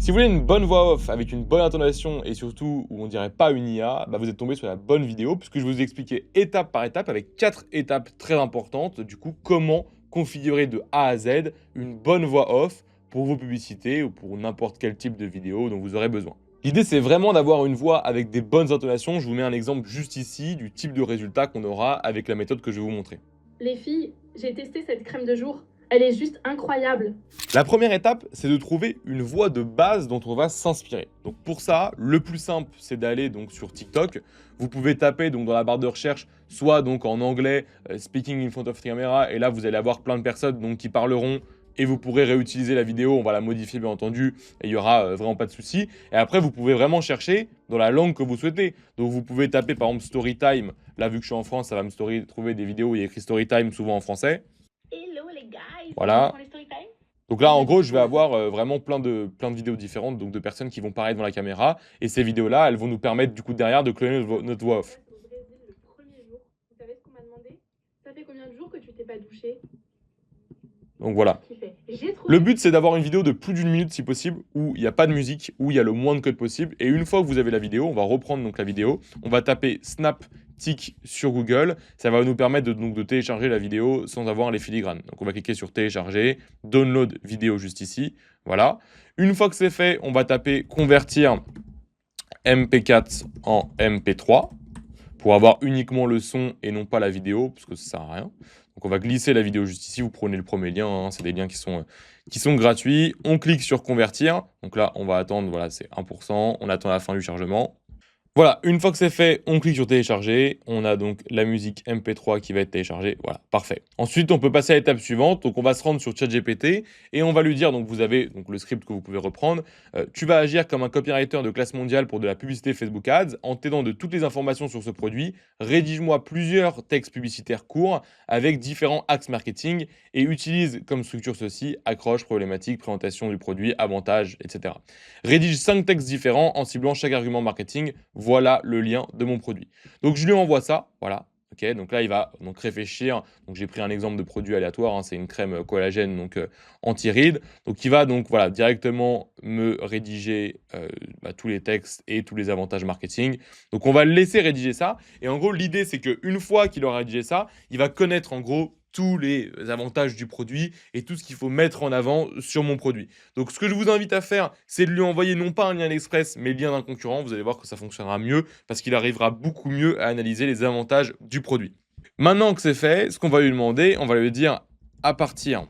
Si vous voulez une bonne voix off avec une bonne intonation et surtout où on dirait pas une IA, bah vous êtes tombé sur la bonne vidéo puisque je vais vous expliquer étape par étape avec 4 étapes très importantes du coup comment configurer de A à Z une bonne voix off pour vos publicités ou pour n'importe quel type de vidéo dont vous aurez besoin. L'idée c'est vraiment d'avoir une voix avec des bonnes intonations. Je vous mets un exemple juste ici du type de résultat qu'on aura avec la méthode que je vais vous montrer. Les filles, j'ai testé cette crème de jour. Elle est juste incroyable. La première étape, c'est de trouver une voix de base dont on va s'inspirer. Donc pour ça, le plus simple, c'est d'aller donc sur TikTok. Vous pouvez taper donc dans la barre de recherche, soit donc en anglais speaking in front of camera, et là vous allez avoir plein de personnes donc qui parleront et vous pourrez réutiliser la vidéo. On va la modifier bien entendu et il y aura vraiment pas de souci. Et après, vous pouvez vraiment chercher dans la langue que vous souhaitez. Donc vous pouvez taper par exemple Storytime. Là, vu que je suis en France, ça va me trouver des vidéos où il y a écrit Storytime souvent en français. Hello les guys, Voilà. les story time. Donc là, en gros, je vais avoir vraiment plein de vidéos différentes, donc de personnes qui vont parler devant la caméra. Et ces vidéos-là, elles vont nous permettre du coup derrière de cloner notre voix off. Au Brésil le premier jour, vous savez ce qu'on m'a demandé? Ça fait combien de jours que tu t'es pas douché? Donc voilà. J'ai trouvé. Le but, c'est d'avoir une vidéo de plus d'une minute si possible, où il n'y a pas de musique, où il y a le moins de code possible. Et une fois que vous avez la vidéo, on va reprendre donc la vidéo. On va taper Snaptic sur Google. Ça va nous permettre de télécharger la vidéo sans avoir les filigranes. Donc on va cliquer sur télécharger, download vidéo juste ici. Voilà. Une fois que c'est fait, on va taper convertir MP4 en MP3 pour avoir uniquement le son et non pas la vidéo, parce que ça sert à rien. Donc on va glisser la vidéo juste ici, vous prenez le premier lien, hein, c'est des liens qui sont gratuits. On clique sur convertir, donc là on va attendre, voilà c'est 1%, on attend la fin du chargement. Voilà, une fois que c'est fait, on clique sur télécharger. On a donc la musique MP3 qui va être téléchargée. Voilà, parfait. Ensuite, on peut passer à l'étape suivante. Donc, on va se rendre sur ChatGPT et on va lui dire, donc vous avez donc, le script que vous pouvez reprendre. Tu vas agir comme un copywriter de classe mondiale pour de la publicité Facebook Ads en t'aidant de toutes les informations sur ce produit. Rédige-moi plusieurs textes publicitaires courts avec différents axes marketing et utilise comme structure ceci, accroche, problématique, présentation du produit, avantages, etc. Rédige 5 textes différents en ciblant chaque argument marketing. Voilà le lien de mon produit. Donc je lui envoie ça, voilà. Ok, donc là il va donc réfléchir. Donc j'ai pris un exemple de produit aléatoire, hein, c'est une crème collagène donc anti-rides. Donc il va donc voilà directement me rédiger tous les textes et tous les avantages marketing. Donc on va le laisser rédiger ça. Et en gros l'idée c'est qu'une fois qu'il aura rédigé ça, il va connaître en gros tous les avantages du produit et tout ce qu'il faut mettre en avant sur mon produit. Donc ce que je vous invite à faire, c'est de lui envoyer non pas un lien express, mais le lien d'un concurrent. Vous allez voir que ça fonctionnera mieux parce qu'il arrivera beaucoup mieux à analyser les avantages du produit. Maintenant que c'est fait, ce qu'on va lui demander, on va lui dire à partir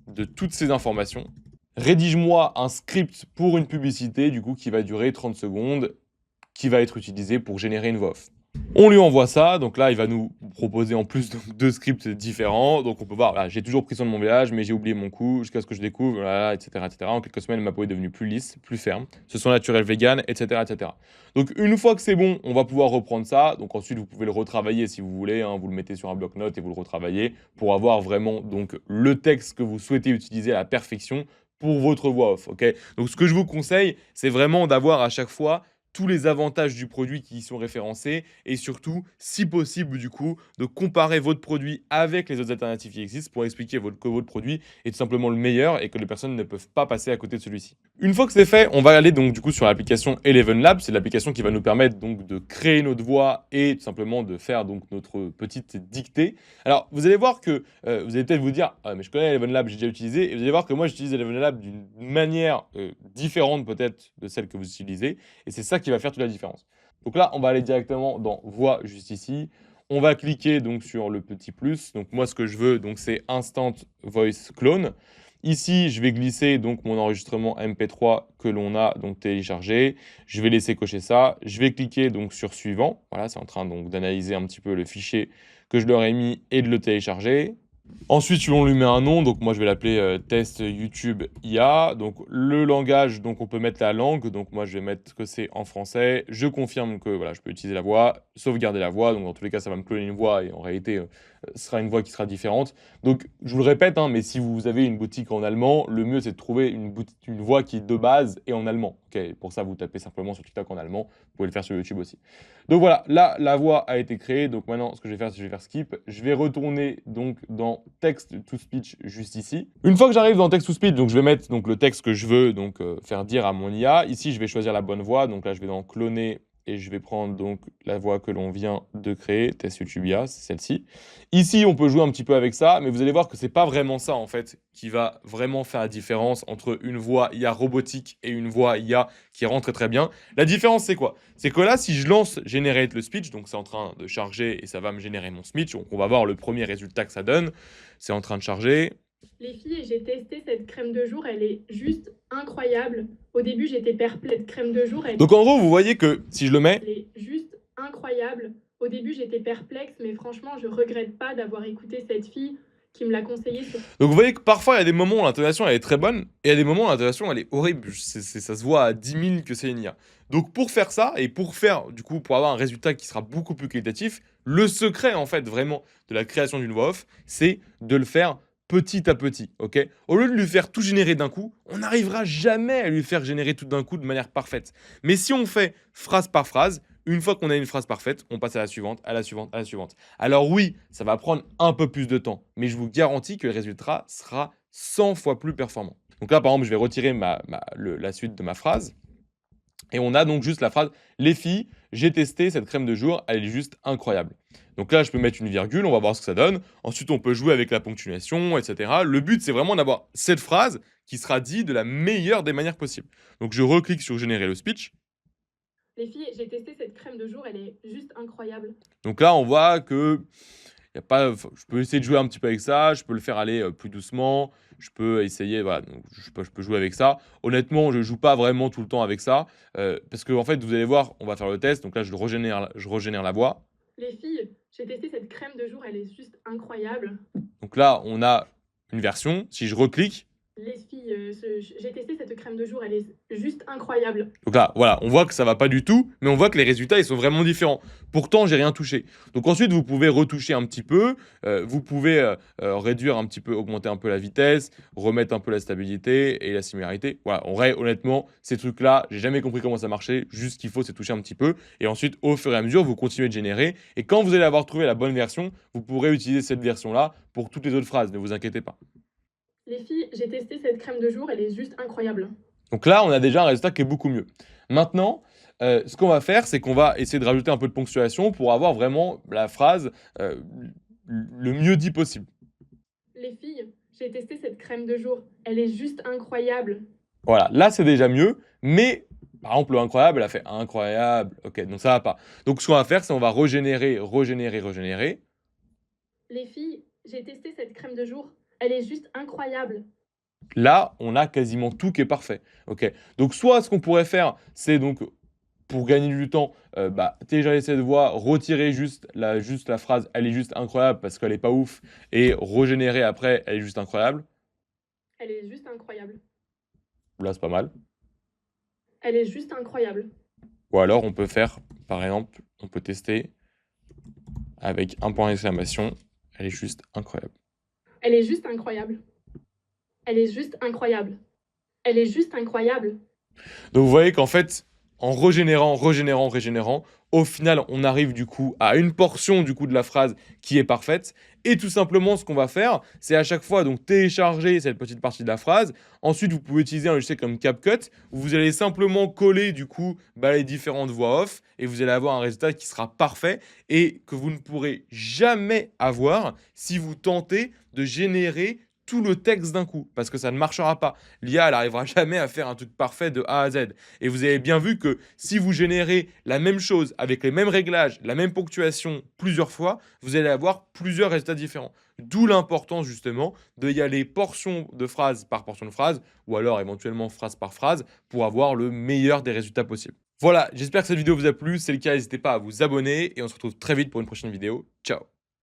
de toutes ces informations, rédige-moi un script pour une publicité du coup qui va durer 30 secondes, qui va être utilisé pour générer une voix off. On lui envoie ça, donc là il va nous proposer en plus deux scripts différents, donc on peut voir, là, j'ai toujours pris soin de mon village, mais j'ai oublié mon coup, jusqu'à ce que je découvre, voilà, etc., etc. En quelques semaines, ma peau est devenue plus lisse, plus ferme, ce sont naturels vegan, etc., etc. Donc une fois que c'est bon, on va pouvoir reprendre ça, donc ensuite vous pouvez le retravailler si vous voulez, hein, vous le mettez sur un bloc-notes et vous le retravaillez pour avoir vraiment donc le texte que vous souhaitez utiliser à la perfection pour votre voix off, ok? Donc ce que je vous conseille, c'est vraiment d'avoir à chaque fois tous les avantages du produit qui y sont référencés et surtout, si possible, du coup, de comparer votre produit avec les autres alternatives qui existent pour expliquer que votre produit est tout simplement le meilleur et que les personnes ne peuvent pas passer à côté de celui-ci. Une fois que c'est fait, on va aller donc du coup sur l'application Eleven Labs. C'est l'application qui va nous permettre donc de créer notre voix et tout simplement de faire donc notre petite dictée. Alors, vous allez voir que vous allez peut-être vous dire, ah, mais je connais Eleven Labs, j'ai déjà utilisé. Et vous allez voir que moi, j'utilise Eleven Labs d'une manière différente peut-être de celle que vous utilisez. Et c'est ça qui va faire toute la différence. Donc là, on va aller directement dans Voix juste ici. On va cliquer donc sur le petit plus. Donc moi, ce que je veux, donc c'est Instant Voice Clone. Ici, je vais glisser donc mon enregistrement MP3 que l'on a donc téléchargé. Je vais laisser cocher ça. Je vais cliquer donc sur suivant. Voilà, c'est en train donc d'analyser un petit peu le fichier que je leur ai mis et de le télécharger. Ensuite, on lui met un nom, donc moi je vais l'appeler test YouTube IA. Donc le langage, donc on peut mettre la langue, donc moi je vais mettre que c'est en français. Je confirme que voilà, je peux utiliser la voix, sauvegarder la voix, donc dans tous les cas ça va me cloner une voix et en réalité ce sera une voix qui sera différente. Donc je vous le répète, hein, mais si vous avez une boutique en allemand, le mieux c'est de trouver une voix qui de base est en allemand. Okay, pour ça, vous tapez simplement sur TikTok en allemand, vous pouvez le faire sur YouTube aussi. Donc voilà, là la voix a été créée, donc maintenant ce que je vais faire, c'est que je vais faire skip. Je vais retourner donc dans dans Text to Speech juste ici. Une fois que j'arrive dans Text to Speech, donc je vais mettre donc, le texte que je veux donc, faire dire à mon IA. Ici, je vais choisir la bonne voix. Donc là, je vais dans Cloner et je vais prendre donc la voix que l'on vient de créer, Test YouTube IA, c'est celle-ci. Ici, on peut jouer un petit peu avec ça, mais vous allez voir que c'est pas vraiment ça en fait qui va vraiment faire la différence entre une voix IA robotique et une voix IA qui rentre très très bien. La différence, c'est quoi? C'est que là, si je lance Generate le speech, donc c'est en train de charger et ça va me générer mon speech, donc on va voir le premier résultat que ça donne. C'est en train de charger. Les filles, j'ai testé cette crème de jour, elle est juste incroyable. Au début, j'étais perplexe. Cette crème de jour, Donc en gros, vous voyez que si je le mets, elle est juste incroyable. Au début, j'étais perplexe, mais franchement, je regrette pas d'avoir écouté cette fille qui me l'a conseillé. Donc vous voyez que parfois il y a des moments où l'intonation elle est très bonne et il y a des moments où l'intonation elle est horrible. Ça se voit à 10 000 que c'est une IA. Donc pour faire ça et pour faire du coup pour avoir un résultat qui sera beaucoup plus qualitatif, le secret en fait vraiment de la création d'une voix off, c'est de le faire petit à petit, ok? Au lieu de lui faire tout générer d'un coup, on n'arrivera jamais à lui faire générer tout d'un coup de manière parfaite. Mais si on fait phrase par phrase, une fois qu'on a une phrase parfaite, on passe à la suivante, à la suivante, à la suivante. Alors oui, ça va prendre un peu plus de temps, mais je vous garantis que le résultat sera 100 fois plus performant. Donc là, par exemple, je vais retirer la suite de ma phrase. Et on a donc juste la phrase « Les filles, j'ai testé cette crème de jour, elle est juste incroyable ». Donc là, je peux mettre une virgule, on va voir ce que ça donne. Ensuite, on peut jouer avec la ponctuation, etc. Le but, c'est vraiment d'avoir cette phrase qui sera dite de la meilleure des manières possibles. Donc je reclique sur « Générer le speech ». Les filles, j'ai testé cette crème de jour, elle est juste incroyable. Donc là, on voit que y a pas, je peux essayer de jouer un petit peu avec ça, je peux le faire aller plus doucement, je peux essayer, voilà, donc je peux jouer avec ça. Honnêtement, je joue pas vraiment tout le temps avec ça, parce que en fait, vous allez voir, on va faire le test, donc là, je régénère la voix. Les filles, j'ai testé cette crème de jour, elle est juste incroyable. Donc là, on a une version, si je reclique, Les filles, j'ai testé cette crème de jour, elle est juste incroyable. donc là, voilà, on voit que ça va pas du tout, mais on voit que les résultats, ils sont vraiment différents. Pourtant, j'ai rien touché. Donc ensuite, vous pouvez retoucher un petit peu, vous pouvez réduire un petit peu, augmenter un peu la vitesse, remettre un peu la stabilité et la similarité. Voilà, en vrai, honnêtement, ces trucs-là, j'ai jamais compris comment ça marchait. Juste ce qu'il faut, c'est toucher un petit peu. Et ensuite, au fur et à mesure, vous continuez de générer. Et quand vous allez avoir trouvé la bonne version, vous pourrez utiliser cette version-là pour toutes les autres phrases. Ne vous inquiétez pas. Les filles, j'ai testé cette crème de jour, elle est juste incroyable. Donc là, on a déjà un résultat qui est beaucoup mieux. Maintenant, ce qu'on va faire, c'est qu'on va essayer de rajouter un peu de ponctuation pour avoir vraiment la phrase le mieux dit possible. Les filles, j'ai testé cette crème de jour, elle est juste incroyable. Voilà, là, c'est déjà mieux, mais par exemple, le incroyable, elle a fait incroyable. Ok, donc ça va pas. Donc ce qu'on va faire, c'est on va régénérer. Les filles, j'ai testé cette crème de jour, elle est juste incroyable. Là, on a quasiment tout qui est parfait. Ok, donc soit ce qu'on pourrait faire, c'est donc pour gagner du temps, télécharger cette voix, retirer juste la phrase « elle est juste incroyable » parce qu'elle est pas ouf et régénérer après « elle est juste incroyable Elle est juste incroyable. ». Là, c'est pas mal. Elle est juste incroyable. Ou alors, on peut faire, par exemple, on peut tester avec un point d'exclamation « elle est juste incroyable ». Elle est juste incroyable. Elle est juste incroyable. Elle est juste incroyable. Donc vous voyez qu'en fait, en régénérant, au final, on arrive du coup à une portion du coup de la phrase qui est parfaite. Et tout simplement, ce qu'on va faire, c'est à chaque fois donc télécharger cette petite partie de la phrase. Ensuite, vous pouvez utiliser un logiciel comme CapCut où vous allez simplement coller du coup les différentes voix off et vous allez avoir un résultat qui sera parfait et que vous ne pourrez jamais avoir si vous tentez de générer tout le texte d'un coup, parce que ça ne marchera pas. L'IA, elle n'arrivera jamais à faire un truc parfait de A à Z. Et vous avez bien vu que si vous générez la même chose avec les mêmes réglages, la même ponctuation plusieurs fois, vous allez avoir plusieurs résultats différents. D'où l'importance justement d'y aller portion de phrase par portion de phrase, ou alors éventuellement phrase par phrase, pour avoir le meilleur des résultats possibles. Voilà, j'espère que cette vidéo vous a plu. Si c'est le cas, n'hésitez pas à vous abonner et on se retrouve très vite pour une prochaine vidéo. Ciao!